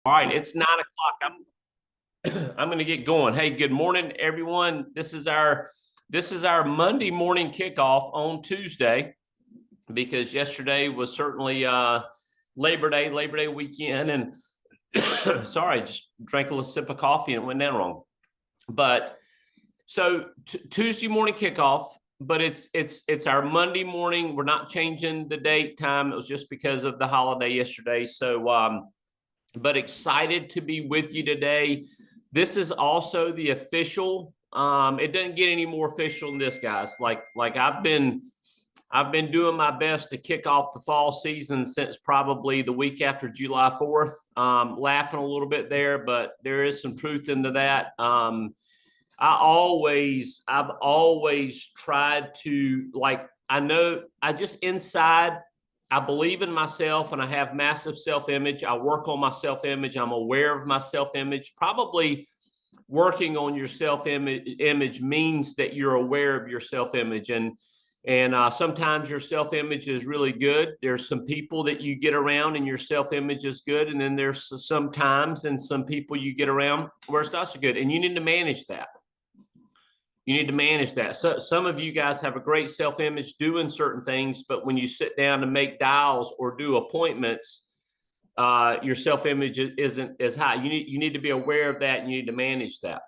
All right, it's 9 o'clock. I'm going to get going. Hey, good morning, everyone. This is our Monday morning kickoff on Tuesday because yesterday was certainly Labor Day weekend, and sorry, I just drank a little sip of coffee and it went down wrong. But so Tuesday morning kickoff, but it's our Monday morning. We're not changing the date time. It was just because of the holiday yesterday. So but excited to be with you today. This is also the official. It doesn't get any more official than this, guys. Like I've been doing my best to kick off the fall season since probably the week after July 4th. Laughing a little bit there, but there is some truth into that. I've always tried to, like, I know I just inside, I believe in myself and I have massive self-image. I work on my self-image. I'm aware of my self-image. Probably working on your self-image means that you're aware of your self-image. And sometimes your self-image is really good. There's some people that you get around and your self-image is good. And then there's some times and some people you get around where it's not so good. And you need to manage that. So some of you guys have a great self-image doing certain things, but when you sit down to make dials or do appointments, your self-image isn't as high. You need to be aware of that and you need to manage that.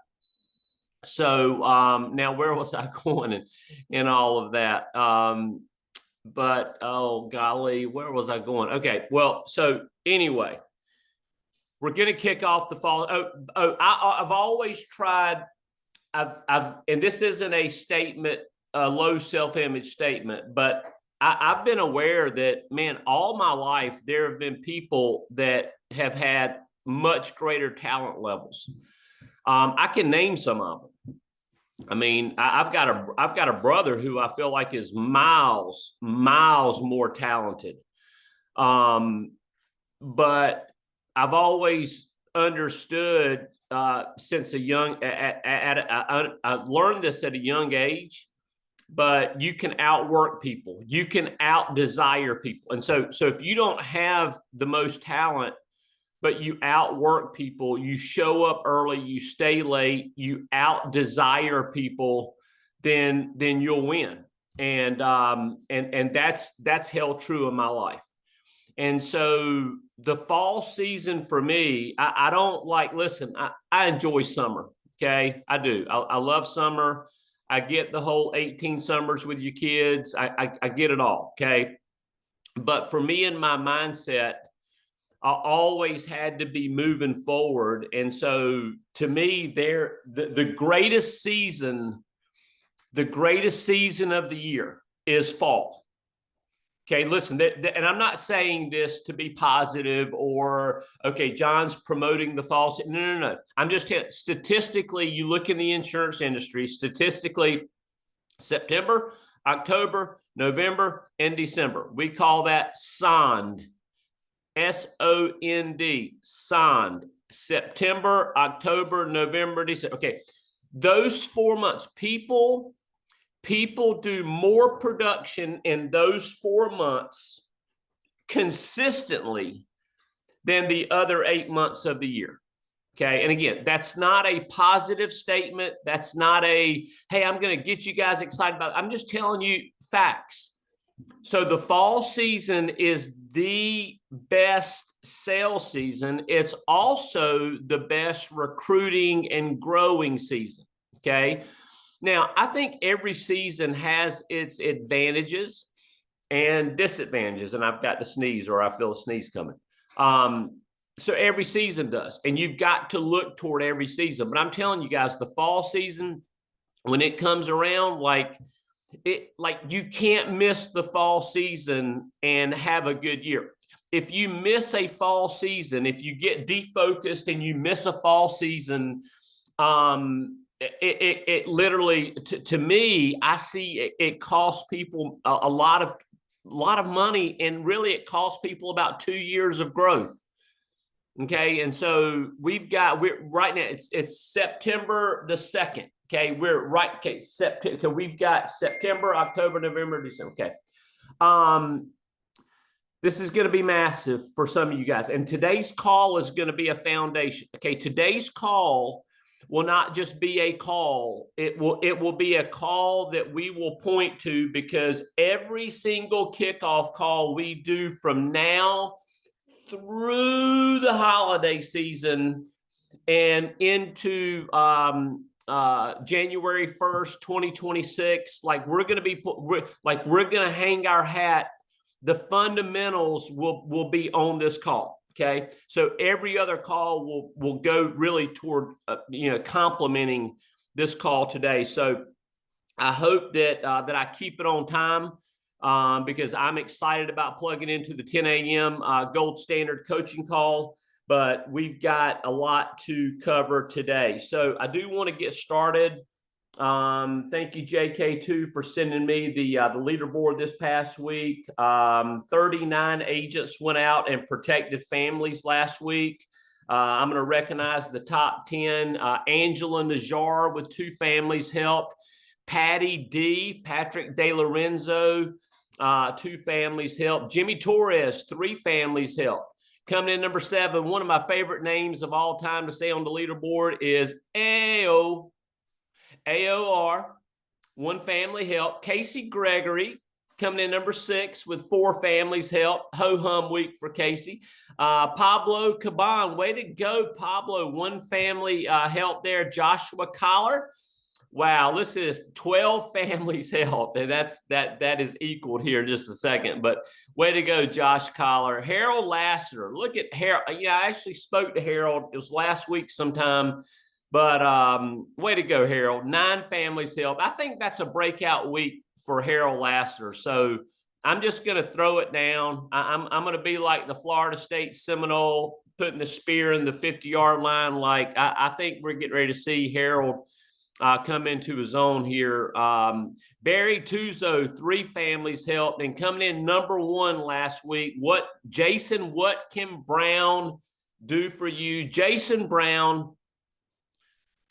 So now where was I going in all of that? But oh golly, where was I going? Okay, well, so anyway, we're going to kick off the fall. I've always tried. And this isn't a statement, a low self-image statement, but I've been aware that, man, all my life, there have been people that have had much greater talent levels. I can name some of them. I mean, I've got a brother who I feel like is miles more talented. But I've always understood since a young, I learned this at a young age, but you can outwork people, you can out desire people. And so if you don't have the most talent, but you outwork people, you show up early, you stay late, you out desire people, then you'll win. And that's held true in my life. And so the fall season for me, I don't like, listen, I enjoy summer. Okay. I do. I love summer. I get the whole 18 summers with your kids. I get it all. Okay. But for me and my mindset, I always had to be moving forward. And so to me, the greatest season of the year is fall. Okay, listen, and I'm not saying this to be positive or, okay, John's promoting the fall. No. I'm just telling, statistically, you look in the insurance industry, statistically, September, October, November, and December. We call that SOND, SOND, SOND, September, October, November, December. Okay, those 4 months, people do more production in those 4 months consistently than the other 8 months of the year. Okay. And again, that's not a positive statement. That's not a, hey, I'm going to get you guys excited about it. I'm just telling you facts. So the fall season is the best sales season. It's also the best recruiting and growing season. Okay. Now, I think every season has its advantages and disadvantages, and I've got to sneeze or I feel a sneeze coming. So every season does, and you've got to look toward every season. But I'm telling you guys, the fall season, when it comes around, like you can't miss the fall season and have a good year. If you miss a fall season, if you get defocused and you miss a fall season, it literally, to me, I see it costs people a lot of money, and really it costs people about 2 years of growth. Okay, and so we're right now, it's September the 2nd. Okay, September. We've got September, October, November, December. Okay, This is going to be massive for some of you guys. And today's call is going to be a foundation. Okay, today's call will not just be a call. It will be a call that we will point to, because every single kickoff call we do from now through the holiday season and into January 1st, 2026, like we're going to hang our hat. The fundamentals will be on this call. Okay, so every other call will go really toward complementing this call today. So I hope that that I keep it on time, because I'm excited about plugging into the 10 a.m. Gold Standard coaching call. But we've got a lot to cover today, so I do want to get started. Thank you, JK2, for sending me the leaderboard this past week. 39 agents went out and protected families last week. I'm going to recognize the top 10. Angela Najjar with 2 families helped. Patty D, Patrick De Lorenzo, 2 families helped. Jimmy Torres, 3 families helped. Coming in number 7, one of my favorite names of all time to say on the leaderboard is AOR, 1 family help. Casey Gregory coming in number 6 with 4 families help. Ho-hum week for Casey. Pablo Caban, way to go, Pablo. 1 family help there. Joshua Collar. Wow, this is 12 families help, and that is equaled here in just a second. But way to go, Josh Collar. Harold Lassiter. Look at Harold. Yeah, I actually spoke to Harold. It was last week sometime. But way to go, Harold. 9 families help. I think that's a breakout week for Harold Lassiter. So I'm just going to throw it down. I'm going to be like the Florida State Seminole, putting the spear in the 50-yard line. Like I think we're getting ready to see Harold come into his own here. Barry Tuzo, 3 families helped. And coming in number 1 last week, what can Brown do for you? Jason Brown,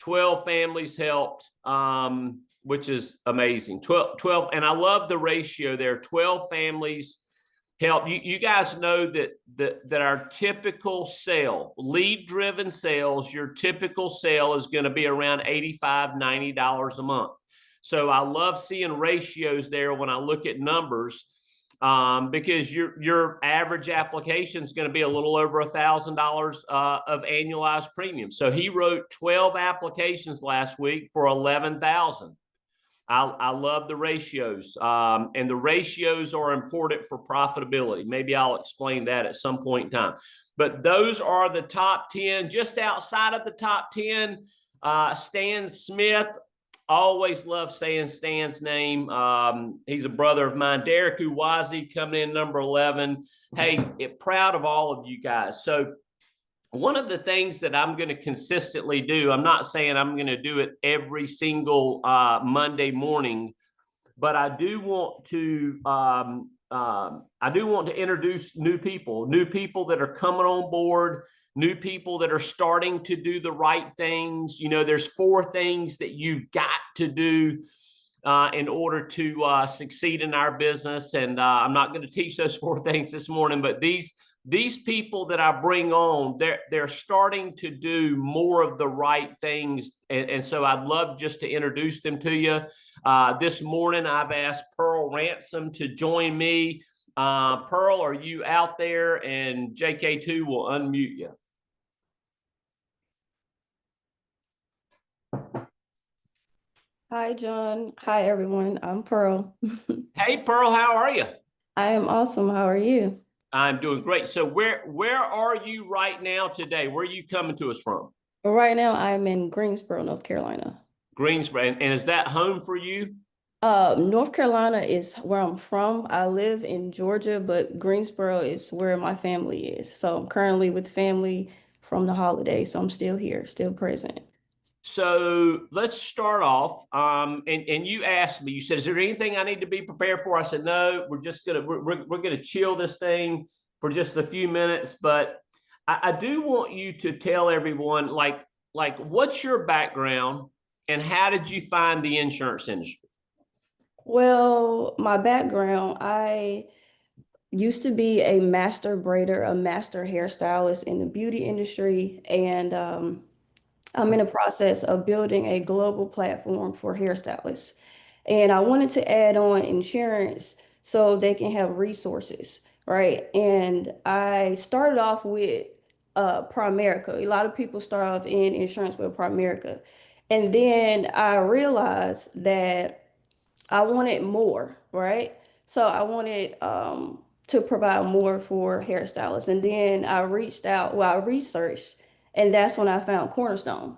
12 families helped, which is amazing. 12, and I love the ratio there. 12 families help. You guys know that our typical sale, lead-driven sales, your typical sale is going to be around $85, $90 a month. So I love seeing ratios there when I look at numbers, because your average application is going to be a little over $1,000 of annualized premium. So he wrote 12 applications last week for $11,000. I love the ratios, and the ratios are important for profitability. Maybe I'll explain that at some point in time. But those are the top 10. Just outside of the top 10, Stan Smith. Always love saying Stan's name. He's a brother of mine. Derek Uwazi coming in number 11. Hey, proud of all of you guys. So one of the things that I'm going to consistently do, I'm not saying I'm going to do it every single Monday morning, but I do want to introduce new people that are coming on board, new people that are starting to do the right things. There's 4 things that you've got to do in order to succeed in our business. And I'm not going to teach those 4 things this morning, but these people that I bring on, they're starting to do more of the right things. And so I'd love just to introduce them to you. This morning, I've asked Pearl Ransom to join me. Pearl, are you out there? And JK2 will unmute you. Hi, John. Hi, everyone. I'm Pearl. Hey, Pearl, how are you? I am awesome. How are you? I'm doing great. So where are you right now today? Where are you coming to us from? Right now, I'm in Greensboro, North Carolina. Greensboro. And is that home for you? North Carolina is where I'm from. I live in Georgia, but Greensboro is where my family is. So I'm currently with family from the holidays. So I'm still here, still present. So let's start off. And you asked me, you said, is there anything I need to be prepared for? I said, no, we're gonna chill this thing for just a few minutes. But I do want you to tell everyone, like what's your background and how did you find the insurance industry? Well, my background, I Used to be a master braider, a master hairstylist in the beauty industry, and I'm in the process of building a global platform for hairstylists. And I wanted to add on insurance so they can have resources, right? And I started off with Primerica. A lot of people start off in insurance with Primerica. And then I realized that I wanted more, right? So I wanted to provide more for hairstylists. And then I reached out, well, I researched, and that's when I found Cornerstone.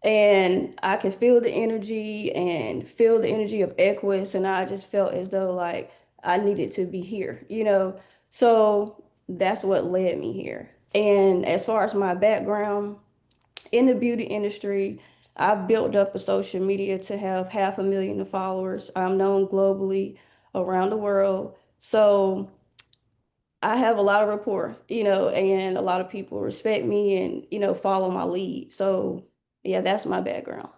And I could feel the energy of Equus, and I just felt as though like I needed to be here, you know. So that's what led me here. And as far as my background in the beauty industry, I've built up a social media to have 500,000 followers. I'm known globally around the world. So I have a lot of rapport, you know, and a lot of people respect me and, you know, follow my lead. So yeah, that's my background.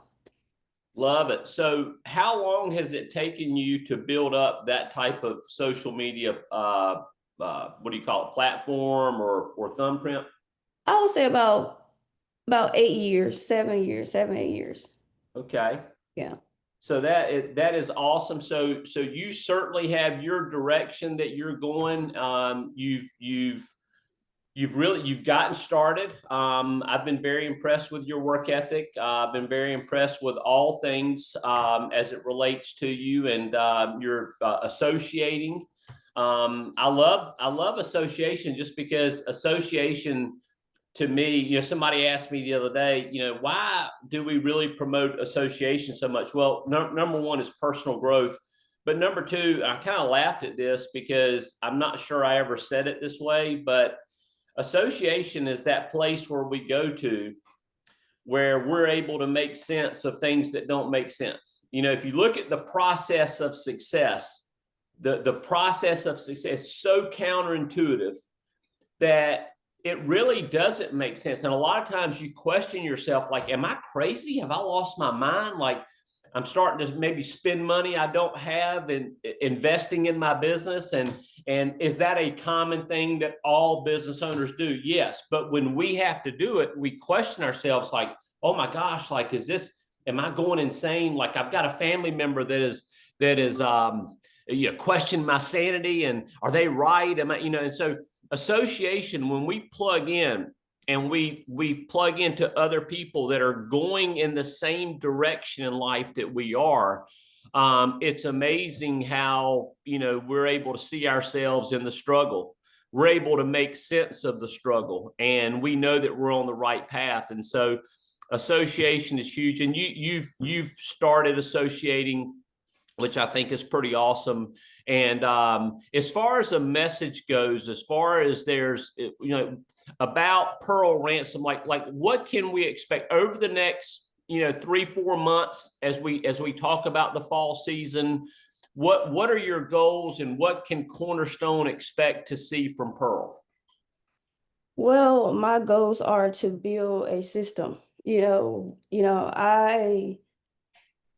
Love it. So, how long has it taken you to build up that type of social media? What do you call it? Platform or thumbprint? I would say about 8 years, 7 years, 7, 8 years. Okay. Yeah. So that is awesome. So you certainly have your direction that you're going. You've gotten started. I've been very impressed with your work ethic. I've been very impressed with all things as it relates to you and your associating. I love association just because association to me, somebody asked me the other day, why do we really promote association so much? Well, number one is personal growth. But number two, I kind of laughed at this because I'm not sure I ever said it this way, but association is that place where we go to where we're able to make sense of things that don't make sense. If you look at the process of success, the process of success is so counterintuitive that it really doesn't make sense. And a lot of times you question yourself, like, am I crazy? Have I lost my mind? Like, I'm starting to maybe spend money I don't have and investing in my business. And is that a common thing that all business owners do? Yes. But when we have to do it, we question ourselves like, oh my gosh, like, am I going insane? Like, I've got a family member that is question my sanity, and are they right? And so association, when we plug in and we plug into other people that are going in the same direction in life that we are, it's amazing how we're able to see ourselves in the struggle. We're able to make sense of the struggle, and we know that we're on the right path. And so association is huge. And you've started associating, which I think is pretty awesome. And as far as a message goes, as far as there's, about Pearl Ransom, like what can we expect over the next, 3-4 months as we talk about the fall season? What are your goals, and what can Cornerstone expect to see from Pearl? Well, my goals are to build a system. I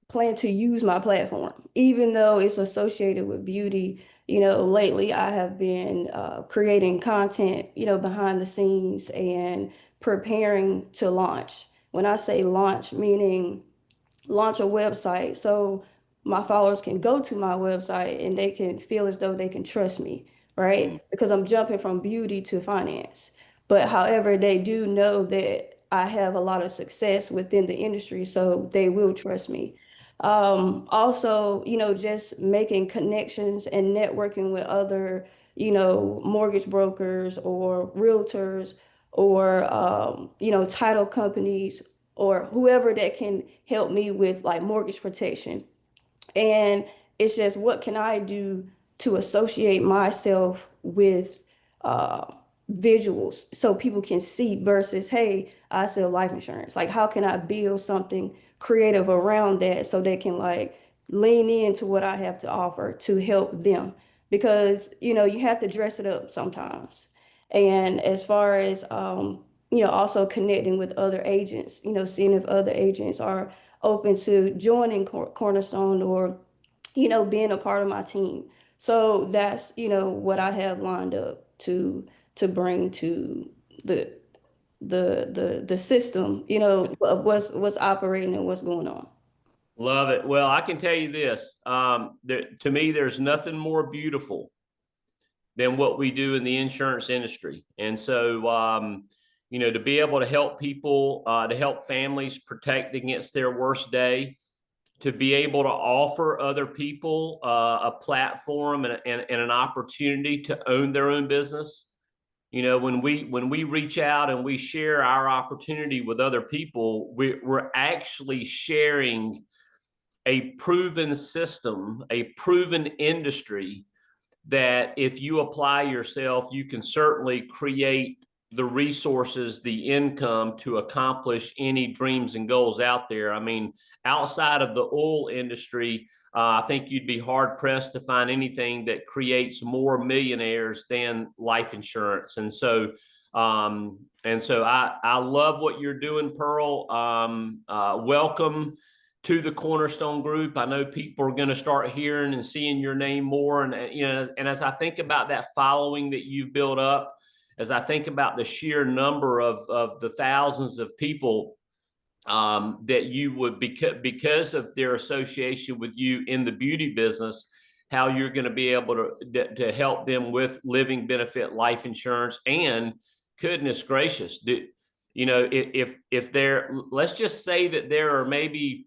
plan to use my platform, even though it's associated with beauty. Lately I have been creating content, behind the scenes and preparing to launch. When I say launch, meaning launch a website so my followers can go to my website and they can feel as though they can trust me, right? Because I'm jumping from beauty to finance. But however, they do know that I have a lot of success within the industry, so they will trust me. Also, just making connections and networking with other, mortgage brokers or realtors or, title companies or whoever that can help me with like mortgage protection. And it's just what can I do to associate myself with uh, visuals so people can see versus, hey, I sell life insurance. Like, how can I build something creative around that so they can like lean into what I have to offer to help them? Because, you have to dress it up sometimes. And as far as, also connecting with other agents, seeing if other agents are open to joining Cornerstone or being a part of my team. So that's, what I have lined up to bring to the the system, of what's operating and what's going on. Love it. Well, I can tell you this. To me, there's nothing more beautiful than what we do in the insurance industry. And so, to be able to help people, to help families protect against their worst day, to be able to offer other people a platform and an opportunity to own their own business. When we reach out and we share our opportunity with other people, we're actually sharing a proven system, a proven industry that if you apply yourself, you can certainly create the resources, the income to accomplish any dreams and goals out there. I mean, outside of the oil industry, I think you'd be hard pressed to find anything that creates more millionaires than life insurance. And so I love what you're doing, Pearl. Welcome to the Cornerstone Group. I know people are going to start hearing and seeing your name more. And, and as I think about that following that you've built up, as I think about the sheer number of the thousands of people that you would, because of their association with you in the beauty business, how you're going to be able to help them with living benefit life insurance. And goodness gracious, if there, let's just say that there are maybe,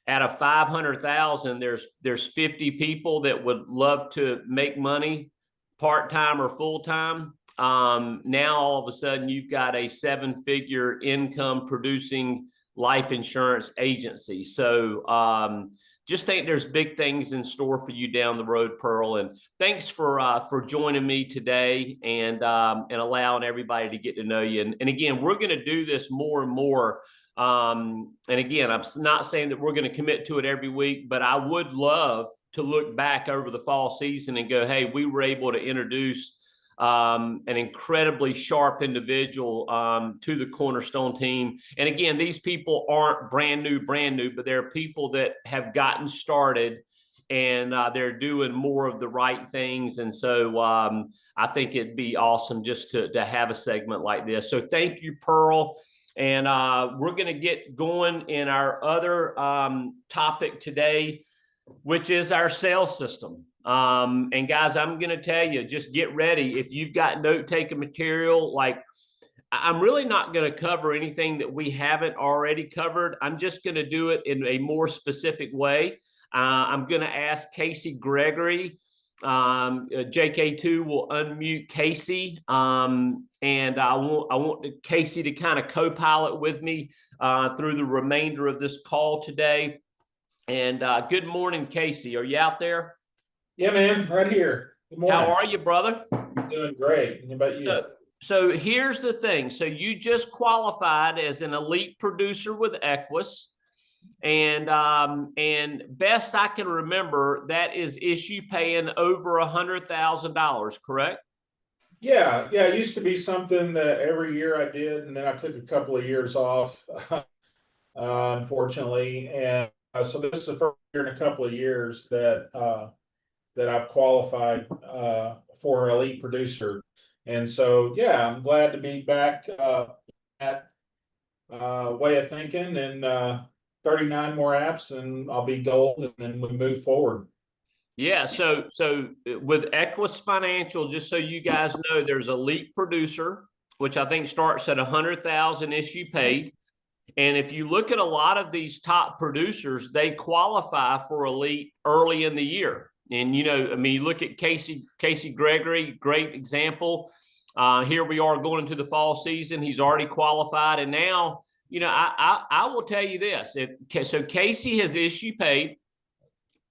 out of 500,000, there's 50 people that would love to make money part-time or full-time. Now all of a sudden you've got a 7-figure income producing life insurance agency. So just think there's big things in store for you down the road, Pearl. And thanks for joining me today and allowing everybody to get to know you. And again, we're going to do this more and more. And again, I'm not saying that we're going to commit to it every week, but I would love to look back over the fall season and go, hey, we were able to introduce an incredibly sharp individual to the Cornerstone team. And again, these people aren't brand new, but they're people that have gotten started and they're doing more of the right things. And so I think it'd be awesome just to have a segment like this. So thank you, Pearl. And we're going to get going in our other topic today, which is our sales system. And guys, I'm going to tell you, just get ready. If you've got note-taking material, like I'm really not going to cover anything that we haven't already covered. I'm just going to do it in a more specific way. I'm going to ask Casey Gregory. JK2 will unmute Casey. And I want Casey to kind of co-pilot with me through the remainder of this call today. And good morning, Casey. Are you out there? Yeah, man, right here. Good morning. How are you, brother? I'm doing great. How about you? So here's the thing. So you just qualified as an elite producer with Equus. And best I can remember, that is issue paying over $100,000, correct? Yeah. It used to be something that every year I did, and then I took a couple of years off, unfortunately. And so this is the first year in a couple of years that I've qualified for elite producer. And so, yeah, I'm glad to be back at way of thinking and 39 more apps and I'll be gold and then we move forward. Yeah. So with Equus Financial, just so you guys know, there's elite producer, which I think starts at 100,000 issue paid. And if you look at a lot of these top producers, they qualify for elite early in the year. And, you look at Casey Gregory, great example. Here we are going into the fall season. He's already qualified. And now, I will tell you this. So Casey has issue paid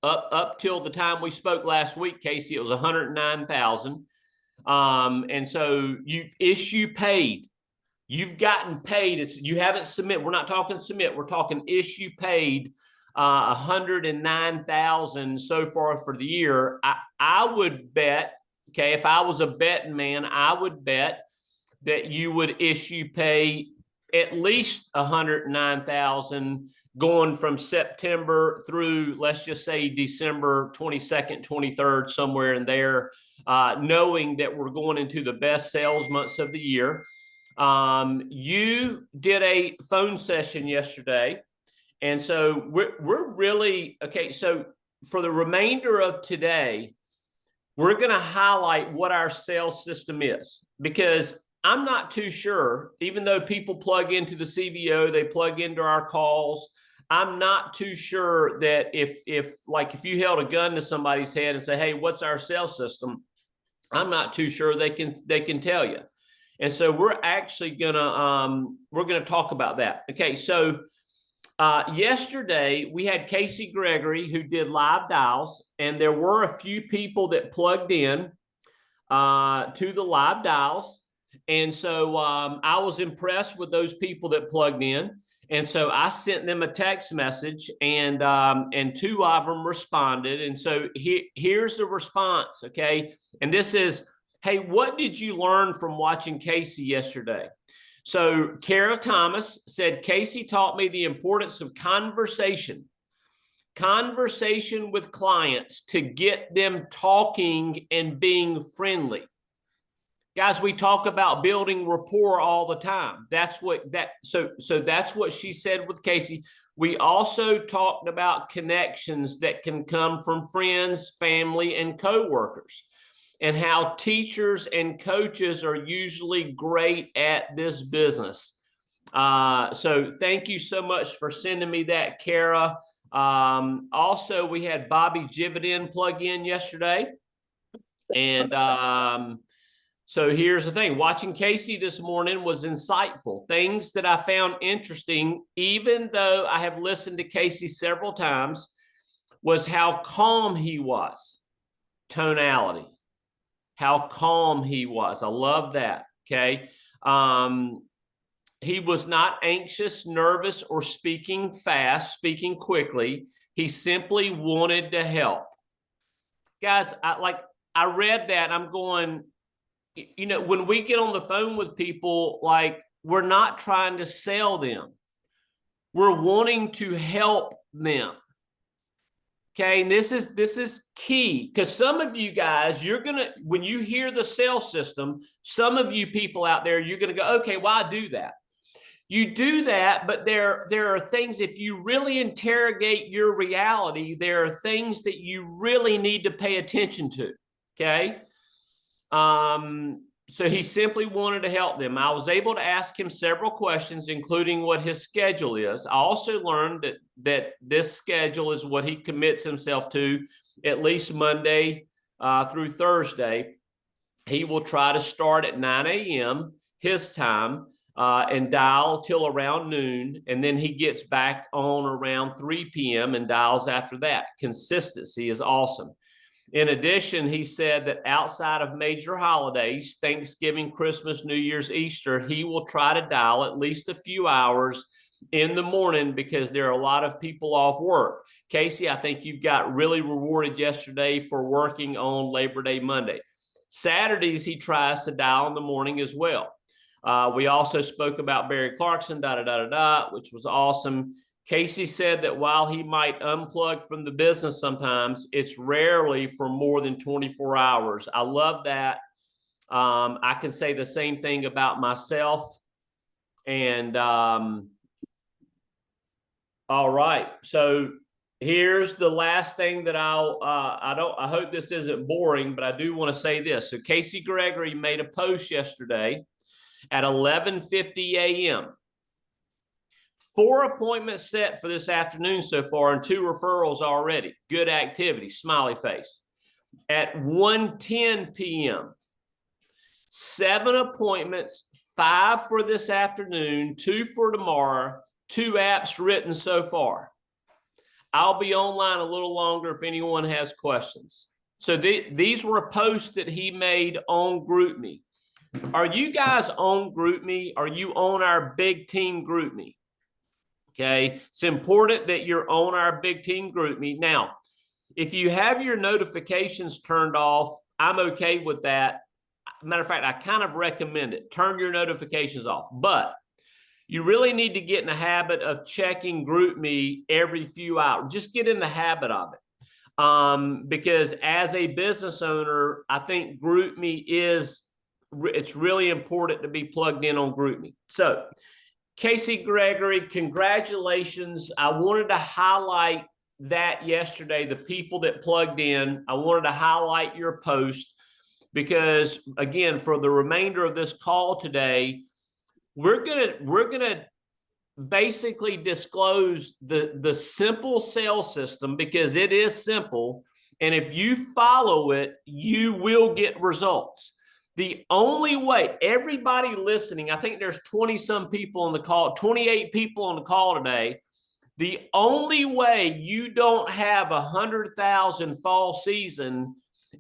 up till the time we spoke last week, Casey, it was 109,000. And so you've issue paid. You've gotten paid. You haven't submit. We're not talking submit. We're talking issue paid 109,000 so far for the year. I would bet, okay, if I was a betting man, I would bet that you would issue pay at least 109,000 going from September through, let's just say, December 22nd, 23rd, somewhere in there, knowing that we're going into the best sales months of the year. You did a phone session yesterday. And so we're really, okay, so for the remainder of today, we're going to highlight what our sales system is, because I'm not too sure, even though people plug into the CVO, they plug into our calls. I'm not too sure that if you held a gun to somebody's head and say, hey, what's our sales system? I'm not too sure they can tell you. And so we're actually gonna talk about that. Okay, so yesterday we had Casey Gregory who did live dials, and there were a few people that plugged in to the live dials. And so I was impressed with those people that plugged in. And so I sent them a text message, and 2 of them responded. And so here's the response, okay? And this is, hey, what did you learn from watching Casey yesterday? So Kara Thomas said, Casey taught me the importance of conversation with clients to get them talking and being friendly. Guys, we talk about building rapport all the time. So that's what she said with Casey. We also talked about connections that can come from friends, family, and coworkers, and how teachers and coaches are usually great at this business. So thank you so much for sending me that, Kara. Also, we had Bobby Jividin plug in yesterday. And so here's the thing. Watching Casey this morning was insightful. Things that I found interesting, even though I have listened to Casey several times, was how calm he was. Tonality. How calm he was. I love that. Okay. He was not anxious, nervous, or speaking fast, speaking quickly. He simply wanted to help. Guys, I read that. I'm going, you know, when we get on the phone with people, like, we're not trying to sell them. We're wanting to help them. Okay, and this is key, because some of you guys, when you hear the sales system, some of you people out there, you're gonna go, okay, well, I do that. You do that, but there are things, if you really interrogate your reality, there are things that you really need to pay attention to. Okay. So he simply wanted to help them. I was able to ask him several questions, including what his schedule is. I also learned that this schedule is what he commits himself to, at least Monday through Thursday. He will try to start at 9 a.m. his time and dial till around noon. And then he gets back on around 3 p.m. and dials after that. Consistency is awesome. In addition, he said that outside of major holidays, Thanksgiving, Christmas, New Year's, Easter, he will try to dial at least a few hours in the morning, because there are a lot of people off work. Casey, I think you got really rewarded yesterday for working on Labor Day Monday. Saturdays, he tries to dial in the morning as well. We also spoke about Barry Clarkson, which was awesome. Casey said that while he might unplug from the business sometimes, it's rarely for more than 24 hours. I love that. I can say the same thing about myself. And all right, so here's the last thing that I hope this isn't boring, but I do want to say this. So Casey Gregory made a post yesterday at 11:50 a.m. 4 appointments set for this afternoon so far, and 2 referrals already. Good activity, smiley face. At 1:10 p.m., 7 appointments, 5 for this afternoon, 2 for tomorrow, 2 apps written so far. I'll be online a little longer if anyone has questions. So these were posts that he made on GroupMe. Are you guys on GroupMe? Are you on our big team GroupMe? Okay, it's important that you're on our big team GroupMe. Now, if you have your notifications turned off, I'm okay with that. Matter of fact, I kind of recommend it. Turn your notifications off. But you really need to get in the habit of checking GroupMe every few hours. Just get in the habit of it. Because as a business owner, I think GroupMe it's really important to be plugged in on GroupMe. So Casey Gregory, congratulations. I wanted to highlight that yesterday, the people that plugged in. I wanted to highlight your post because, again, for the remainder of this call today, we're gonna basically disclose the simple sales system, because it is simple, and if you follow it, you will get results. The only way, everybody listening, I think there's 20 some people on the call, 28 people on the call today. The only way you don't have 100,000 fall season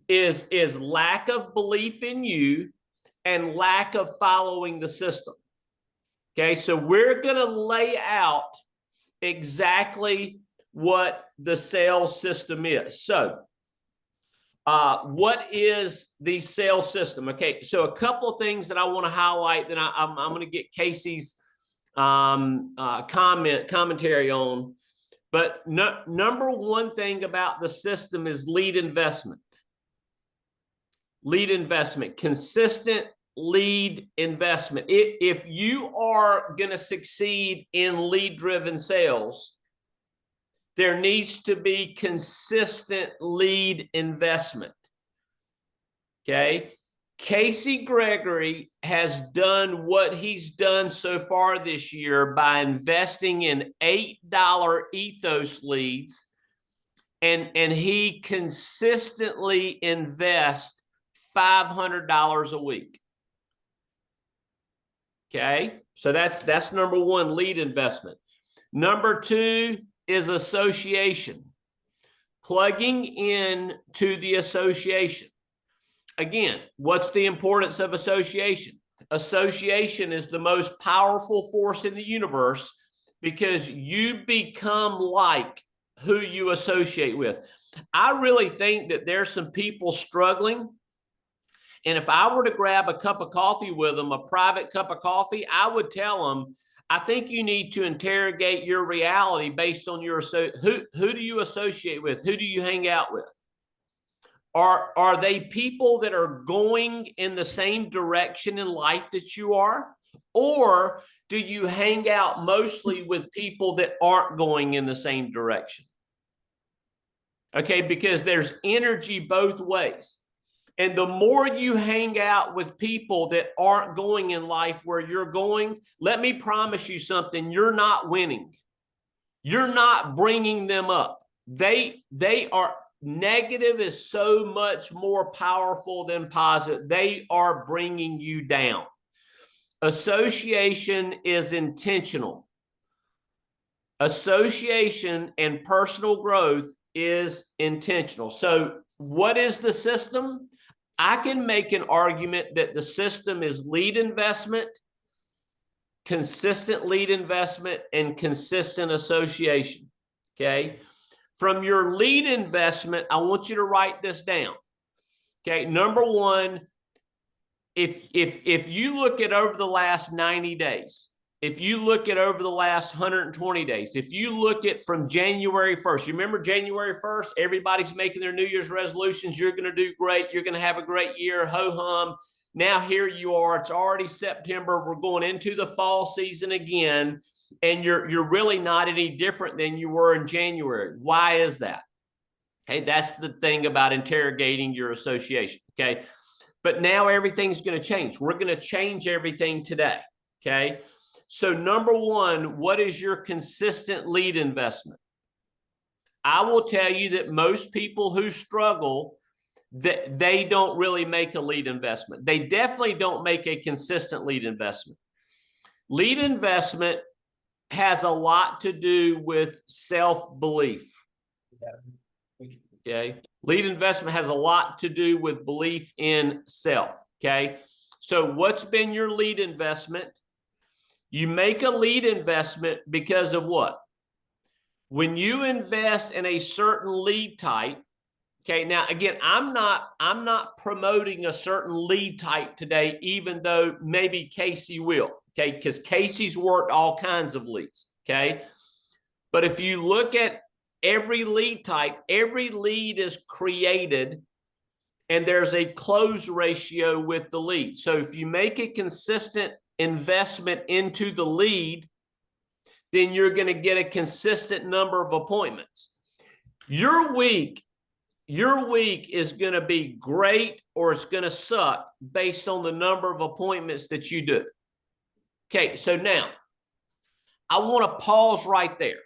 is lack of belief in you and lack of following the system. Okay, so we're going to lay out exactly what the sales system is. So what is the sales system? Okay, so a couple of things that I want to highlight that I'm going to get Casey's commentary on. But number one thing about the system is lead investment. Lead investment, consistent lead investment. If you are going to succeed in lead-driven sales, there needs to be consistent lead investment. Okay. Casey Gregory has done what he's done so far this year by investing in $8 ethos leads, and he consistently invests $500 a week. Okay, so that's number one, lead investment. Number two is association, plugging in to the association. Again, what's the importance of association? Association is the most powerful force in the universe because you become like who you associate with. I really think that there's some people struggling. And if I were to grab a cup of coffee with them, a private cup of coffee, I would tell them, I think you need to interrogate your reality based on your, who do you associate with? Who do you hang out with? Are they people that are going in the same direction in life that you are? Or do you hang out mostly with people that aren't going in the same direction? Okay, because there's energy both ways. And the more you hang out with people that aren't going in life where you're going, let me promise you something, you're not winning. You're not bringing them up. They are, negative is so much more powerful than positive. They are bringing you down. Association is intentional. Association and personal growth is intentional. So what is the system? I can make an argument that the system is lead investment, consistent lead investment, and consistent association. Okay. From your lead investment, I want you to write this down. Okay. Number one, if you look at over the last 90 days, if you look at over the last 120 days, if you look at from January 1st, you remember January 1st, everybody's making their New Year's resolutions. You're going to do great. You're going to have a great year. Ho hum. Now here you are. It's already September. We're going into the fall season again. And you're really not any different than you were in January. Why is that? Hey, that's the thing about interrogating your association. Okay. But now everything's going to change. We're going to change everything today. Okay. So number one, what is your consistent lead investment? I will tell you that most people who struggle, that they don't really make a lead investment. They definitely don't make a consistent lead investment. Lead investment has a lot to do with self-belief. Okay. Lead investment has a lot to do with belief in self. Okay. So what's been your lead investment? You make a lead investment because of what? When you invest in a certain lead type, okay, now again, I'm not promoting a certain lead type today, even though maybe Casey will. okay? Because Casey's worked all kinds of leads, okay? But if you look at every lead type, every lead is created and there's a close ratio with the lead. So if you make a consistent investment into the lead, then you're going to get a consistent number of appointments. Your week is going to be great or it's going to suck based on the number of appointments that you do. Okay, so now I want to pause right there,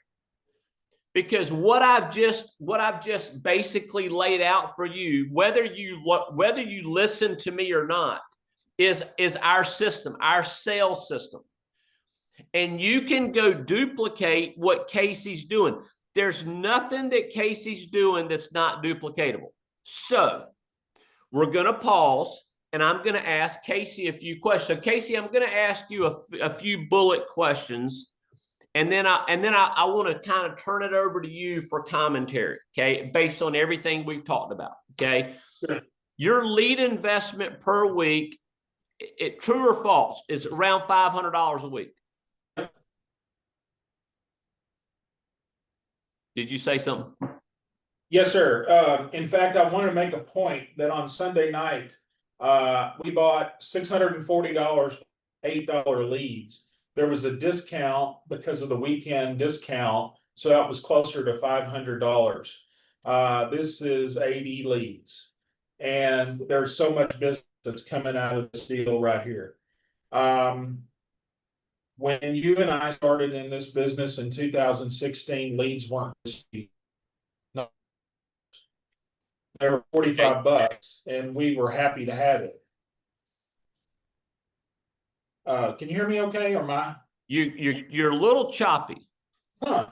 because what I've just basically laid out for you, whether you listen to me or not, is our system, our sales system. And you can go duplicate what Casey's doing. There's nothing that Casey's doing that's not duplicatable. So we're going to pause and I'm going to ask Casey a few questions. So Casey, I'm going to ask you a few bullet questions. And then I want to kind of turn it over to you for commentary, okay, based on everything we've talked about, okay? Sure. Your lead investment per week, true or false, is around $500 a week. Did you say something? Yes, sir. In fact, I want to make a point that on Sunday night, we bought $640, $8 leads. There was a discount because of the weekend discount, so that was closer to $500. This is 80 leads, and there's so much business that's coming out of this deal right here. When you and I started in this business in 2016, leads weren't cheap. No, they were 45 bucks, and we were happy to have it. Can you hear me okay, or am I? You're a little choppy. Huh.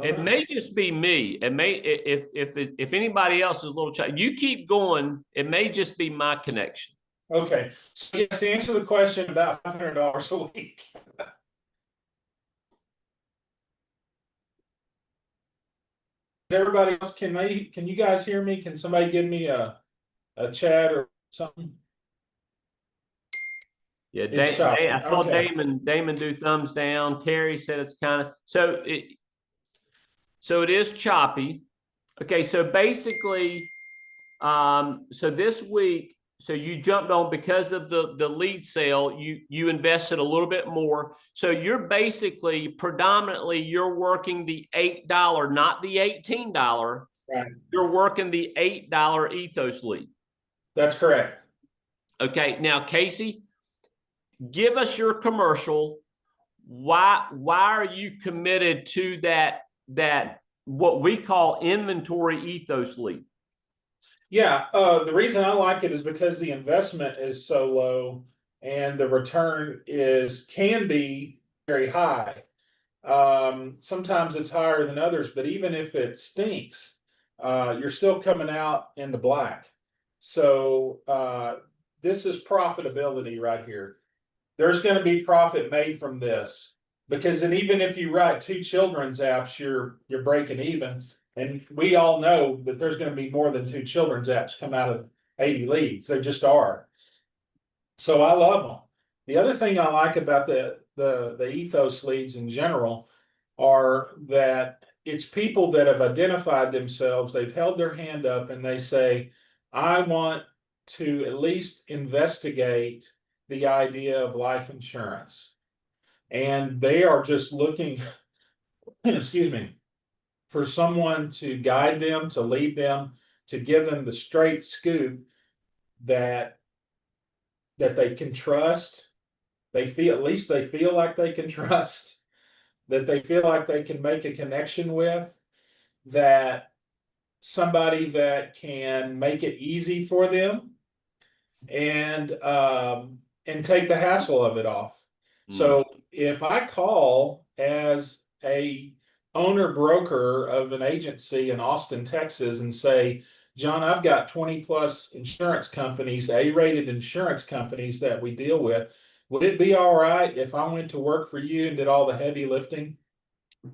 It may just be me. It may, if anybody else is a little choppy, you keep going. It may just be my connection. Okay, so yes, to answer the question about $500 a week. Everybody else, can you guys hear me? Can somebody give me a chat or something? Yeah, It's choppy. I saw Okay. Damon do thumbs down. Terry said it's kind of, so it is choppy. Okay, so basically, so this week, so you jumped on because of the lead sale, you invested a little bit more. So you're basically predominantly you're working the $8, not the $18. Right. You're working the $8 ethos lead. That's correct. Okay, now Casey, give us your commercial. Why are you committed to that what we call inventory ethos lead? Yeah, the reason I like it is because the investment is so low and the return can be very high. Sometimes it's higher than others, but even if it stinks, you're still coming out in the black. So this is profitability right here. There's going to be profit made from this, because then even if you write 2 children's apps, you're breaking even. And we all know that there's going to be more than 2 children's apps come out of 80 leads. They just are. So I love them. The other thing I like about the ethos leads in general are that it's people that have identified themselves. They've held their hand up and they say, I want to at least investigate the idea of life insurance. And they are just looking, excuse me, for someone to guide them, to lead them, to give them the straight scoop that they can trust. At least they feel like they can trust, that they feel like they can make a connection with, that somebody that can make it easy for them and take the hassle of it off. So if I call as a owner broker of an agency in Austin, Texas, and say, John, I've got 20 plus insurance companies, A-rated insurance companies that we deal with. Would it be all right if I went to work for you and did all the heavy lifting?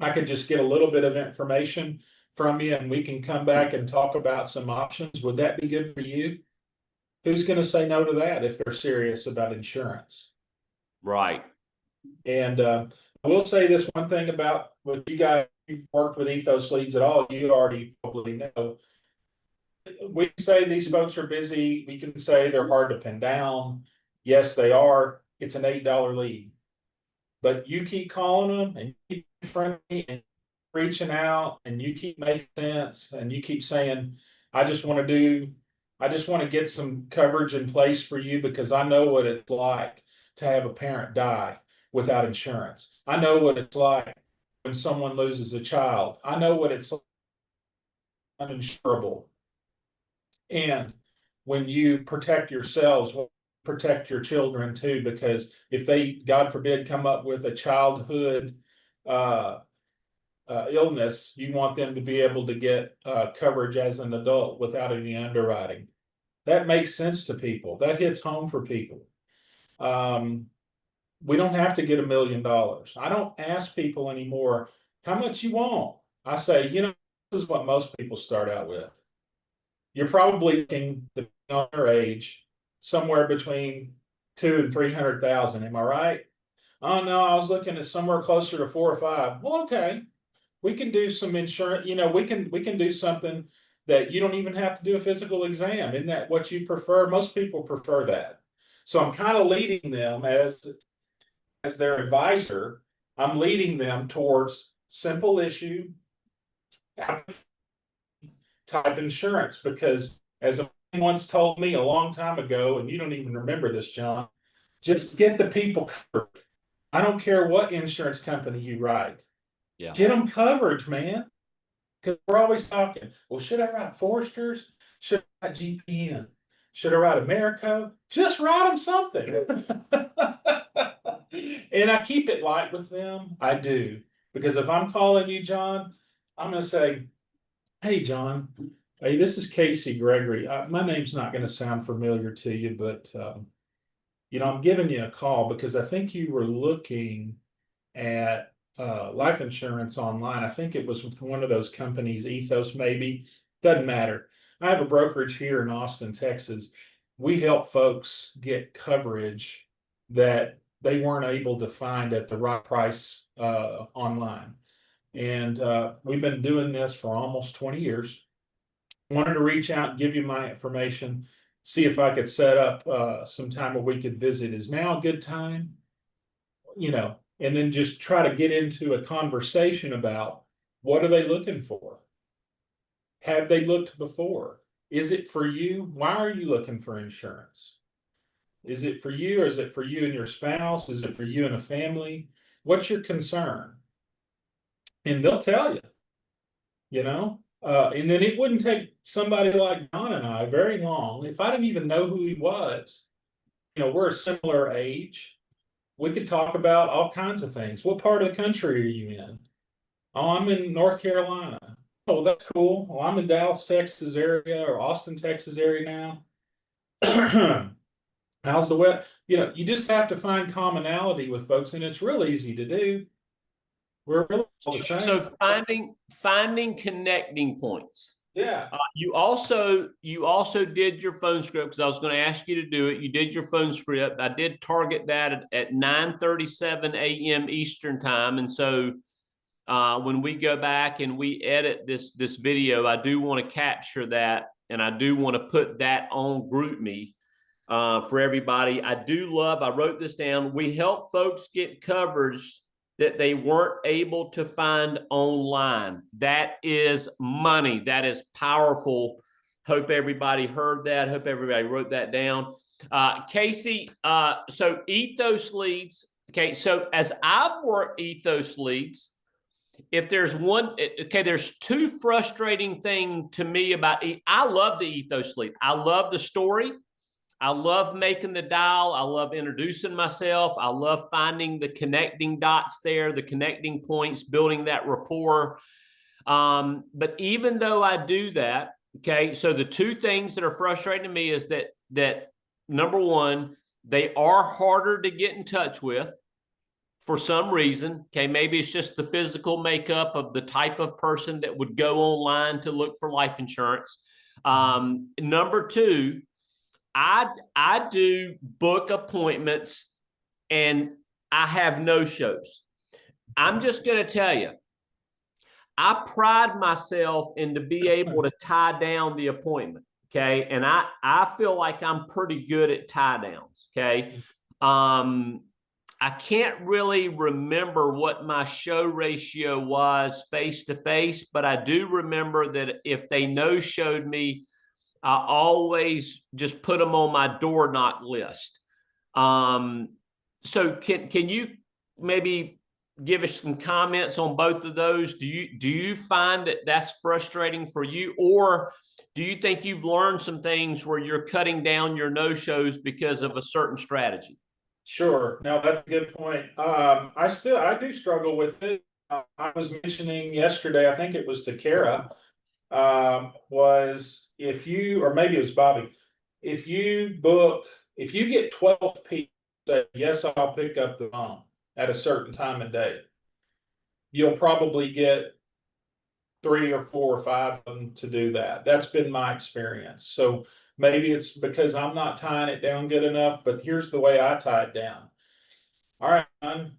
I could just get a little bit of information from you and we can come back and talk about some options. Would that be good for you? Who's going to say no to that if they're serious about insurance? Right. And I will say this one thing about what you guys, you've worked with Ethos Leads at all, you already probably know. We say these folks are busy. We can say they're hard to pin down. Yes, they are. It's an $8 lead. But you keep calling them and you keep friendly and reaching out and you keep making sense and you keep saying, I just want to get some coverage in place for you because I know what it's like to have a parent die without insurance. I know what it's like when someone loses a child. I know what it's like uninsurable. And when you protect yourselves, protect your children too, because if they, God forbid, come up with a childhood illness, you want them to be able to get coverage as an adult without any underwriting. That makes sense to people. That hits home for people. We don't have to get $1 million. I don't ask people anymore, how much you want? I say, this is what most people start out with. You're probably looking, depending on their age, somewhere between 200,000 and 300,000. Am I right? Oh no, I was looking at somewhere closer to 4 or 5. Well, okay, we can do some insurance. We can do something that you don't even have to do a physical exam. Isn't that what you prefer? Most people prefer that. So I'm kind of leading them as their advisor. I'm leading them towards simple issue type insurance, because as a man once told me a long time ago, and you don't even remember this, John, just get the people covered. I don't care what insurance company you write. Yeah. Get them coverage, man. Because we're always talking, well, should I write Foresters? Should I write GPN? Should I write Americo? Just write them something. And I keep it light with them. I do. Because if I'm calling you, John, I'm going to say, hey, John, hey, this is Casey Gregory. My name's not going to sound familiar to you, but, I'm giving you a call because I think you were looking at life insurance online. I think it was with one of those companies, Ethos maybe. Doesn't matter. I have a brokerage here in Austin, Texas. We help folks get coverage that they weren't able to find at the right price online. And we've been doing this for almost 20 years. Wanted to reach out and give you my information, see if I could set up some time where we could visit. Is now a good time? And then just try to get into a conversation about what are they looking for? Have they looked before? Is it for you? Why are you looking for insurance? Is it for you, or is it for you and your spouse? Is it for you and a family? What's your concern? And they'll tell you, and then it wouldn't take somebody like Don and I very long. If I didn't even know who he was, we're a similar age. We could talk about all kinds of things. What part of the country are you in? Oh, I'm in North Carolina. Oh, that's cool. Well, I'm in Dallas, Texas area, or Austin, Texas area now. How's the weather? You just have to find commonality with folks, and it's real easy to do. We're really all the same. So finding connecting points. Yeah. You also did your phone script, because I was going to ask you to do it. You did your phone script. I did target that at 9:37 a.m. Eastern time. And so when we go back and we edit this video, I do want to capture that, and I do want to put that on GroupMe for everybody. I wrote this down. We help folks get coverage that they weren't able to find online. That is money. That is powerful. Hope everybody heard that. Hope everybody wrote that down. Casey, so Ethos Leads. Okay, so as I've worked Ethos Leads, if there's there's two frustrating things to me about I love the Ethos Lead. I love the story. I love making the dial. I love introducing myself. I love finding the connecting dots there, the connecting points, building that rapport. But even though I do that, okay, so the two things that are frustrating to me is that number one, they are harder to get in touch with for some reason. Okay, maybe it's just the physical makeup of the type of person that would go online to look for life insurance. Number two, I do book appointments and I have no shows. I'm just going to tell you, I pride myself in to be able to tie down the appointment. Okay. And I feel like I'm pretty good at tie downs. Okay. I can't really remember what my show ratio was face to face, but I do remember that if they no showed me, I always just put them on my door knock list. So can you maybe give us some comments on both of those? Do you find that that's frustrating for you, or do you think you've learned some things where you're cutting down your no-shows because of a certain strategy? Sure. Now that's a good point. I do struggle with it. I was mentioning yesterday, I think it was to Kara, was if you, or maybe it was Bobby, if you get 12 people say, yes, I'll pick up the phone at a certain time of day, you'll probably get 3 or 4 or 5 of them to do that. That's been my experience. So maybe it's because I'm not tying it down good enough, but here's the way I tie it down. All right, son.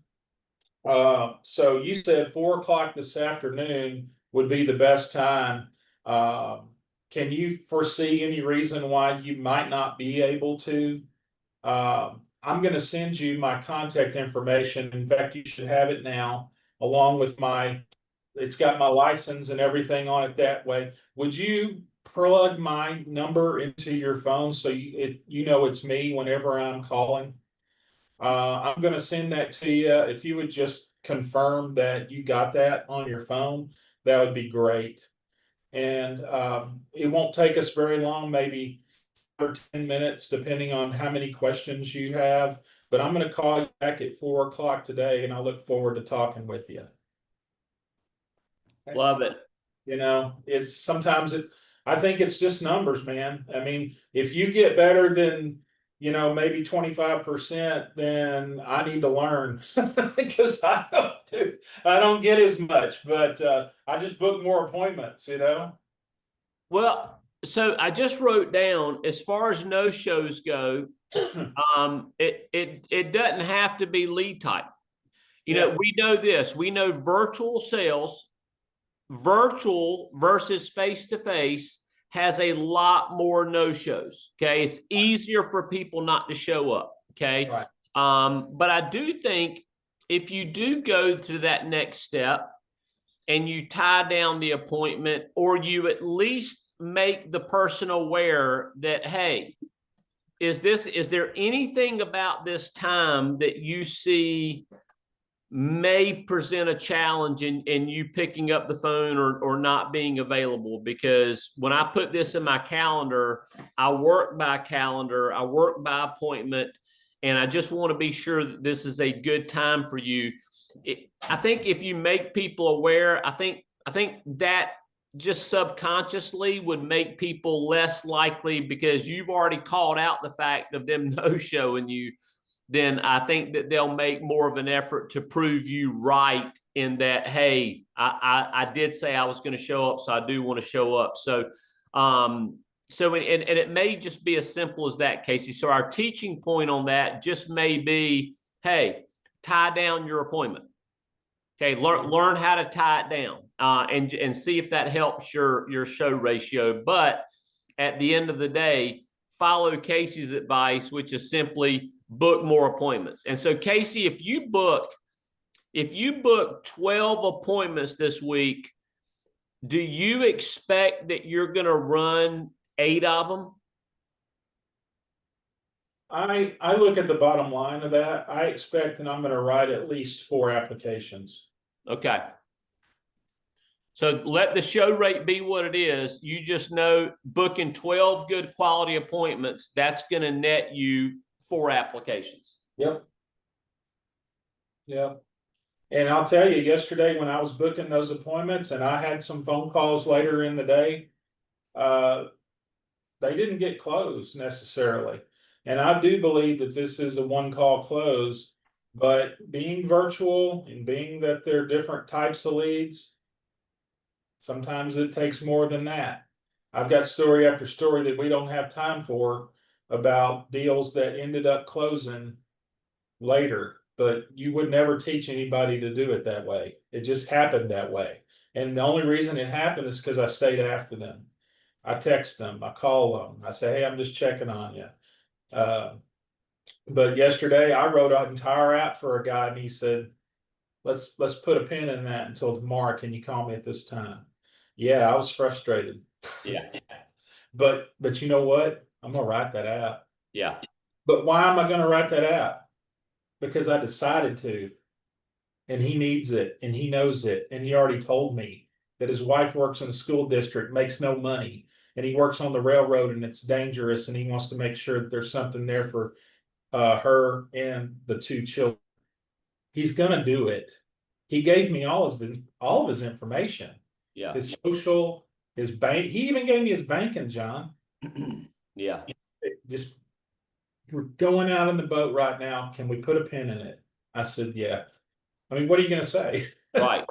So you said 4 o'clock this afternoon would be the best time. Can you foresee any reason why you might not be able to? I'm going to send you my contact information. In fact, you should have it now, along with it's got my license and everything on it that way. Would you plug my number into your phone so you know it's me whenever I'm calling? I'm going to send that to you. If you would just confirm that you got that on your phone, that would be great. And it won't take us very long, maybe 5 or 10 minutes, depending on how many questions you have. But I'm going to call you back at 4 o'clock today, and I look forward to talking with you. Love it. You know, I think it's just numbers, man. I mean, if you get better than, maybe 25%, then I need to learn because I don't get as much, but I just book more appointments, Well, so I just wrote down, as far as no shows go, it doesn't have to be lead type. We know this. We know virtual sales, virtual versus face to face, has a lot more no shows. Okay, it's easier for people not to show up. Okay, Right. But I do think if you do go to that next step and you tie down the appointment, or you at least make the person aware that, hey, is there anything about this time that you see may present a challenge in you picking up the phone or not being available? Because when I put this in my calendar, I work by calendar, I work by appointment, and I just want to be sure that this is a good time for you. I think if you make people aware, I think that just subconsciously would make people less likely, because you've already called out the fact of them no showing you. Then I think that they'll make more of an effort to prove you right in that, hey, I did say I was going to show up, so I do want to show up. So, and it may just be as simple as that, Casey. So our teaching point on that just may be, hey, tie down your appointment. Okay, learn how to tie it down, and see if that helps your show ratio. But at the end of the day, follow Casey's advice, which is simply book more appointments. And so, Casey, if you book 12 appointments this week, do you expect that you're going to run 8 of them? I look at the bottom line of that. I expect that I'm going to write at least 4 applications. Okay. So let the show rate be what it is. You just know booking 12 good quality appointments, that's going to net you 4 applications. Yep. Yep. And I'll tell you, yesterday when I was booking those appointments and I had some phone calls later in the day, they didn't get closed necessarily. And I do believe that this is a one-call close, but being virtual and being that there are different types of leads, sometimes it takes more than that. I've got story after story that we don't have time for about deals that ended up closing later, but you would never teach anybody to do it that way. It just happened that way. And the only reason it happened is because I stayed after them. I text them, I call them, I say, hey, I'm just checking on you. But yesterday I wrote an entire app for a guy and he said, let's put a pin in that until tomorrow. Can you call me at this time? Yeah, I was frustrated. Yeah. But you know what? I'm gonna write that app. Yeah. But why am I gonna write that app? Because I decided to. And he needs it and he knows it. And he already told me that his wife works in a school district, makes no money, and he works on the railroad and it's dangerous. And he wants to make sure that there's something there for her and the two children. He's gonna do it. He gave me all of his information. Yeah. His social, his bank. He even gave me his banking, John. Yeah. Just, we're going out in the boat right now. Can we put a pin in it? I said, yeah. I mean, what are you gonna say? Right.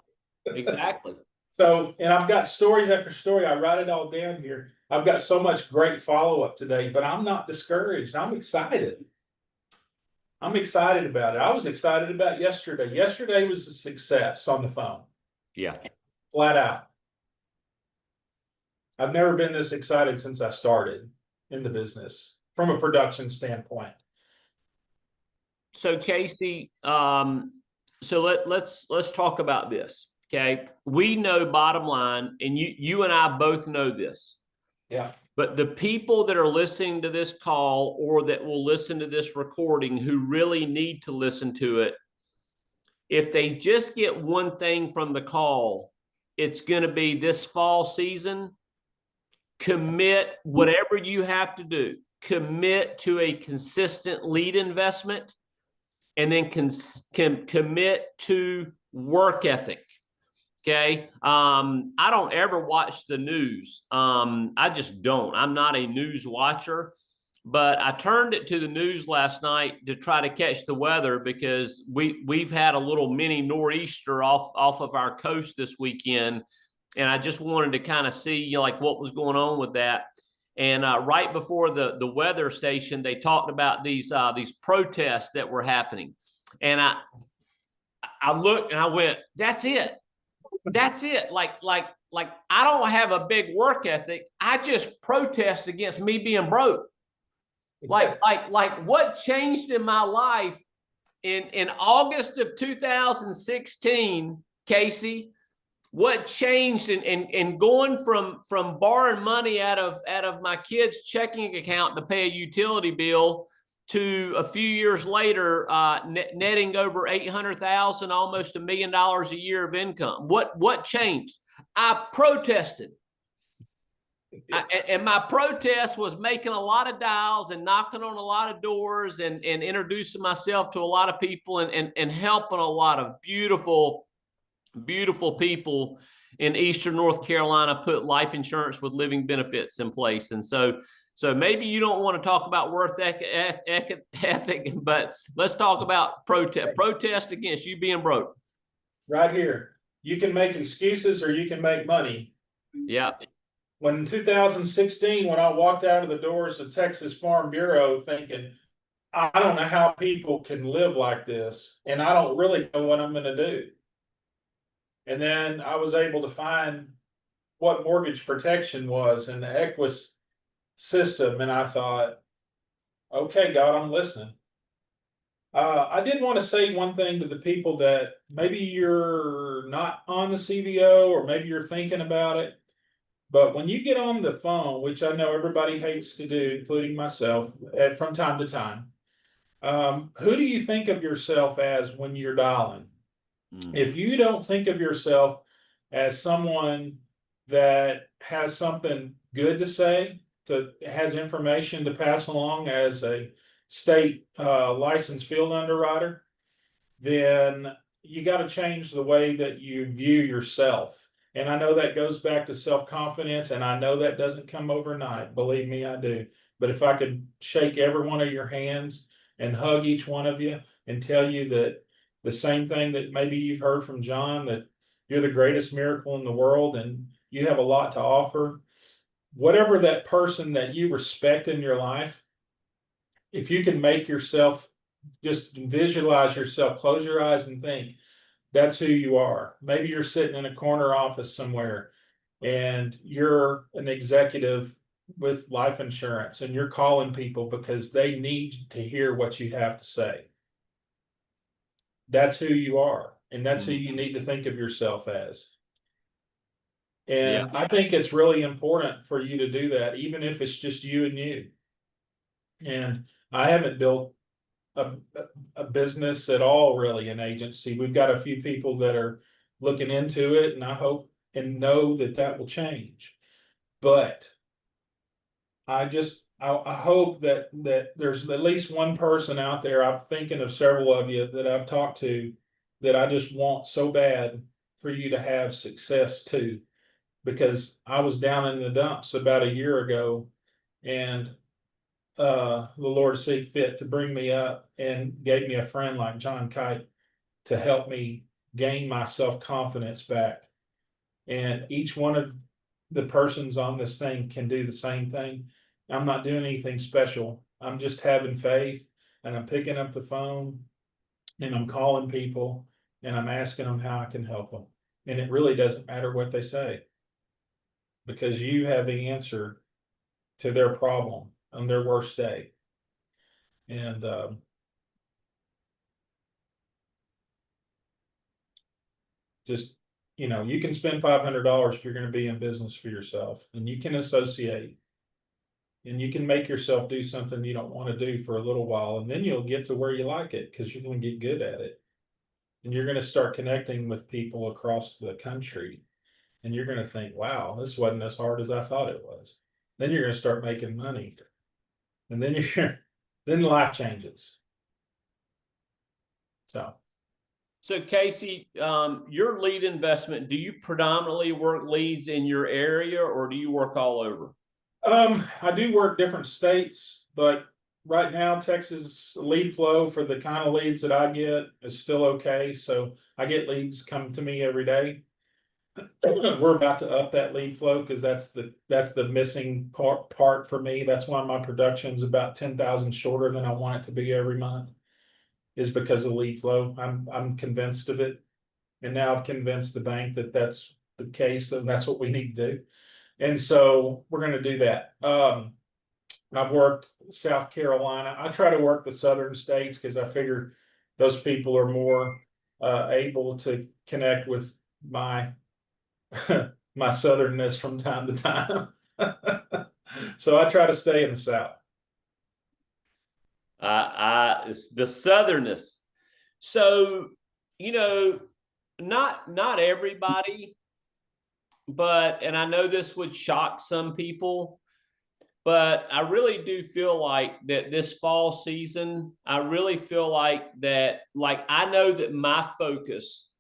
Exactly. So, and I've got stories after story. I write it all down here. I've got so much great follow-up today, but I'm not discouraged. I'm excited. I'm excited about it. I was excited about yesterday. Yesterday was a success on the phone, Yeah. flat out. I've never been this excited since I started in the business from a production standpoint. So Casey, so let's talk about this. Okay. We know bottom line, and you and I both know this. Yeah. But the people that are listening to this call or that will listen to this recording who really need to listen to it, if they just get one thing from the call, it's going to be this fall season, commit whatever you have to do, commit to a consistent lead investment, and then commit to work ethic. Okay. I don't ever watch the news. I just don't. I'm not a news watcher, but I turned it to the news last night to try to catch the weather because we've had a little mini nor'easter off of our coast this weekend. And I just wanted to kind of see, like what was going on with that. And right before the weather station, they talked about these protests that were happening. And I looked and I went, that's it. That's it. Like I don't have a big work ethic. I just protest against me being broke. Like what changed in my life in August of 2016, Casey, what changed in going from borrowing money out of my kids' checking account to pay a utility bill to a few years later, netting over $800,000, almost $1 million a year of income. What changed? I protested. And my protest was making a lot of dials and knocking on a lot of doors and introducing myself to a lot of people and helping a lot of beautiful people in Eastern North Carolina put life insurance with living benefits in place. And so maybe you don't want to talk about work ethic, but let's talk about protest against you being broke. Right here. You can make excuses or you can make money. Yeah. When in 2016, when I walked out of the doors of Texas Farm Bureau thinking, I don't know how people can live like this, and I don't really know what I'm going to do. And then I was able to find what mortgage protection was in the Equus system. And I thought, okay, God, I'm listening. I did want to say one thing to the people that maybe you're not on the CVO or maybe you're thinking about it. But when you get on the phone, which I know everybody hates to do, including myself, from time to time, who do you think of yourself as when you're dialing? If you don't think of yourself as someone that has something good to say, has information to pass along as a state licensed field underwriter, then you got to change the way that you view yourself. And I know that goes back to self-confidence, and I know that doesn't come overnight. Believe me, I do. But if I could shake every one of your hands and hug each one of you and tell you that the same thing that maybe you've heard from John, that you're the greatest miracle in the world and you have a lot to offer, whatever that person that you respect in your life, if you can make yourself just visualize yourself, close your eyes and think that's who you are. Maybe you're sitting in a corner office somewhere and you're an executive with life insurance and you're calling people because they need to hear what you have to say. That's who you are, and that's who you need to think of yourself as. And I think it's really important for you to do that, even if it's just you and you. And I haven't built a business at all, really, an agency. We've got a few people that are looking into it, and I hope and know that that will change. But I hope that there's at least one person out there. I'm thinking of several of you that I've talked to that I just want so bad for you to have success too, because I was down in the dumps about a year ago, and the Lord see fit to bring me up and gave me a friend like John Kite to help me gain my self-confidence back. And each one of the persons on this thing can do the same thing. I'm not doing anything special. I'm just having faith, and I'm picking up the phone and I'm calling people and I'm asking them how I can help them. And it really doesn't matter what they say, because you have the answer to their problem on their worst day. And just, you can spend $500 if you're going to be in business for yourself, and you can associate, and you can make yourself do something you don't want to do for a little while, and then you'll get to where you like it because you're going to get good at it. And you're going to start connecting with people across the country, and you're going to think, wow, this wasn't as hard as I thought it was. Then you're going to start making money, and then then life changes. So Casey, your lead investment, do you predominantly work leads in your area, or do you work all over? I do work different states, but right now, Texas lead flow for the kind of leads that I get is still okay. So I get leads come to me every day. We're about to up that lead flow because that's the missing part for me. That's why my production's about 10,000 shorter than I want it to be every month, is because of lead flow. I'm convinced of it, and now I've convinced the bank that that's the case, and that's what we need to do. And so we're going to do that. I've worked South Carolina. I try to work the southern states because I figure those people are more able to connect with my my southernness from time to time. So I try to stay in the South. It's the southernness. So, not everybody, and I know this would shock some people, but I really do feel like that this fall season, I really feel like that, I know that my focus,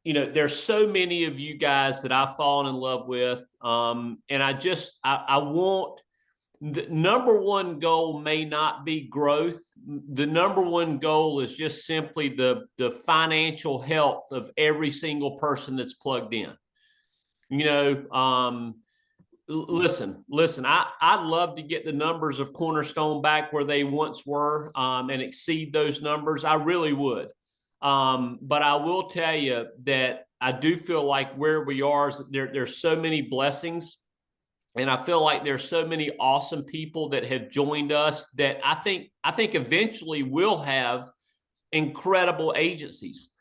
there's so many of you guys that I've fallen in love with. And I want, the number one goal may not be growth. The number one goal is just simply the financial health of every single person that's plugged in. Listen, I'd love to get the numbers of Cornerstone back where they once were, and exceed those numbers. I really would. But I will tell you that I do feel like where we are is there's so many blessings. And I feel like there's so many awesome people that have joined us that I think eventually we'll have incredible agencies.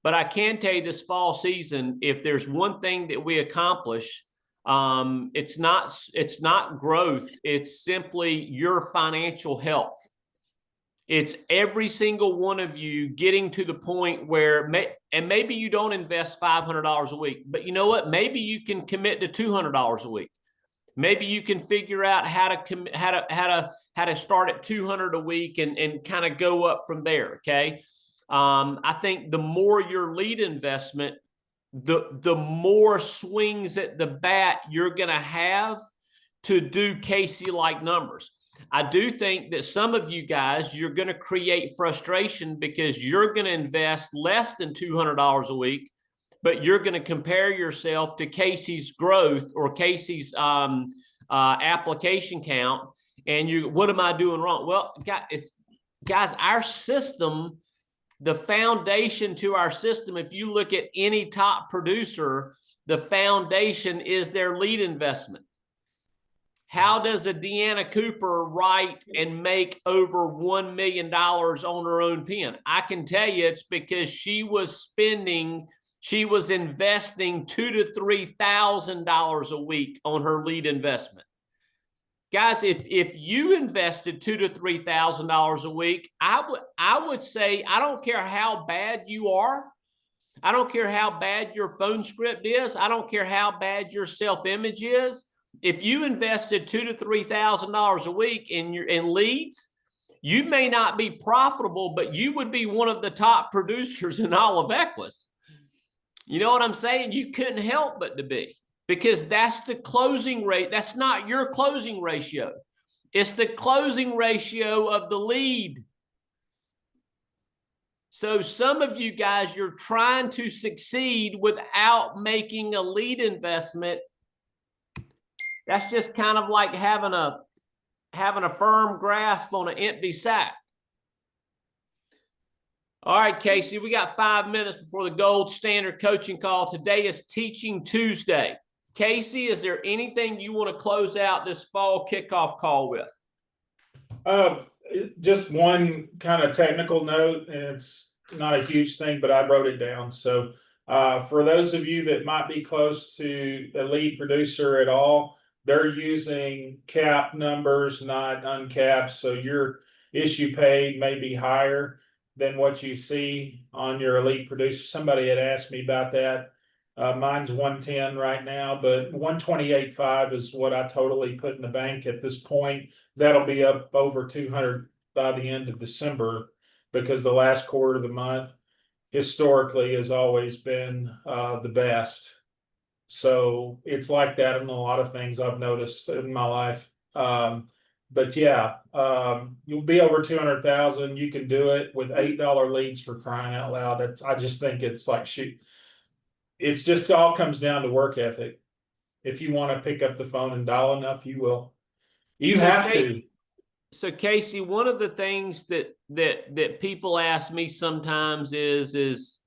But I can tell you this fall season, if there's one thing that we accomplish, it's not growth. It's simply your financial health. It's every single one of you getting to the point where, maybe you don't invest $500 a week, but you know what? Maybe you can commit to $200 a week. Maybe you can figure out how to start at 200 a week and kind of go up from there. Okay. I think the more your lead investment, the more swings at the bat you're going to have to do Casey-like numbers. I do think that some of you guys, you're going to create frustration because you're going to invest less than $200 a week, but you're going to compare yourself to Casey's growth or Casey's application count, And what am I doing wrong? Well, guys, our system, the foundation to our system, if you look at any top producer, the foundation is their lead investment. How does a Deanna Cooper write and make over $1 million on her own pen? I can tell you it's because she was investing $2,000 to $3,000 a week on her lead investment. Guys, if you invested $2,000 to $3,000 a week, I would say, I don't care how bad you are. I don't care how bad your phone script is. I don't care how bad your self-image is. If you invested $2,000 to $3,000 a week in leads, you may not be profitable, but you would be one of the top producers in all of Equus. You know what I'm saying? You couldn't help but to be, because that's the closing rate. That's not your closing ratio. It's the closing ratio of the lead. So some of you guys, you're trying to succeed without making a lead investment. That's just kind of like having a firm grasp on an empty sack. All right, Casey, we got 5 minutes before the gold standard coaching call. Today is Teaching Tuesday. Casey, is there anything you want to close out this fall kickoff call with? Just one kind of technical note, and it's not a huge thing, but I wrote it down. So for those of you that might be close to a lead producer at all, they're using cap numbers, not uncapped. So your issue paid may be higher than what you see on your elite producer. Somebody had asked me about that. Mine's 110 right now, but 128.5 is what I totally put in the bank at this point. That'll be up over 200 by the end of December, because the last quarter of the month historically has always been the best. So it's like that in a lot of things I've noticed in my life. But yeah, you'll be over 200,000. You can do it with $8 leads, for crying out loud. I just think it's like, shoot, it's just all comes down to work ethic. If you want to pick up the phone and dial enough, you will. You have to. So Casey, one of the things that people ask me sometimes is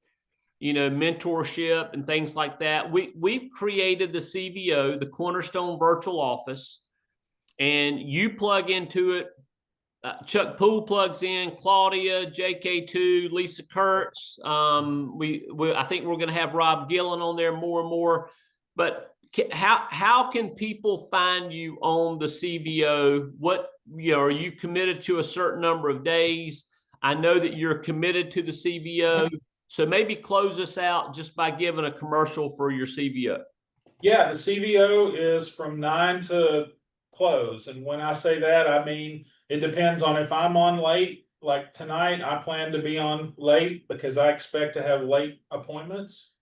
mentorship and things like that. We've created the CVO, the Cornerstone Virtual Office, and you plug into it. Chuck Poole plugs in, Claudia, JK2, Lisa Kurtz. I think we're going to have Rob Gillen on there more and more. But how can people find you on the CVO? Are you committed to a certain number of days? I know that you're committed to the CVO. So maybe close us out just by giving a commercial for your CVO. Yeah, the CVO is from 9 to close. And when I say that, I mean, it depends on if I'm on late. Like tonight, I plan to be on late because I expect to have late appointments.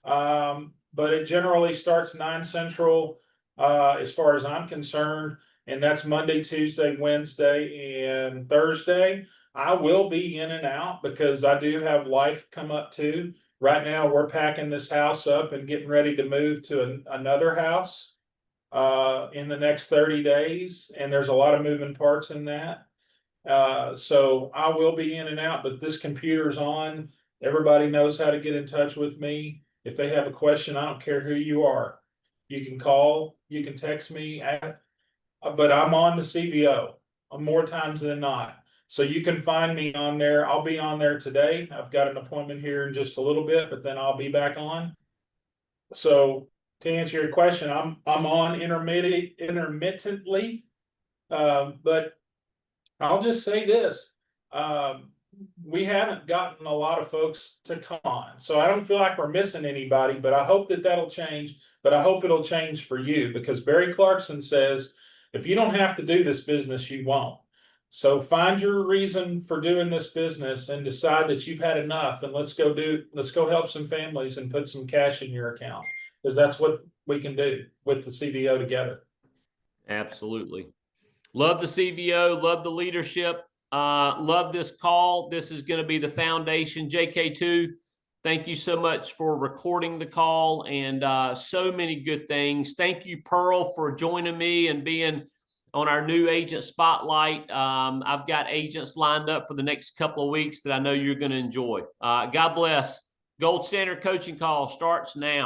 But it generally starts 9 Central as far as I'm concerned. And that's Monday, Tuesday, Wednesday, and Thursday. I will be in and out because I do have life come up too. Right now, we're packing this house up and getting ready to move to another house in the next 30 days. And there's a lot of moving parts in that. So I will be in and out, but this computer's on. Everybody knows how to get in touch with me. If they have a question, I don't care who you are. You can call, you can text me, but I'm on the CVO more times than not. So you can find me on there. I'll be on there today. I've got an appointment here in just a little bit, but then I'll be back on. So to answer your question, I'm on intermittently. But I'll just say this. We haven't gotten a lot of folks to come on. So I don't feel like we're missing anybody, but I hope that'll change. But I hope it'll change for you, because Barry Clarkson says, if you don't have to do this business, you won't. So find your reason for doing this business and decide that you've had enough, and let's go help some families and put some cash in your account, because that's what we can do with the CVO together. Absolutely. Love the CVO, love the leadership, love this call. This is going to be the foundation. JK2, thank you so much for recording the call, and so many good things. Thank you, Pearl, for joining me and being on our new agent spotlight. I've got agents lined up for the next couple of weeks that I know you're going to enjoy. God bless. Gold Standard Coaching Call starts now.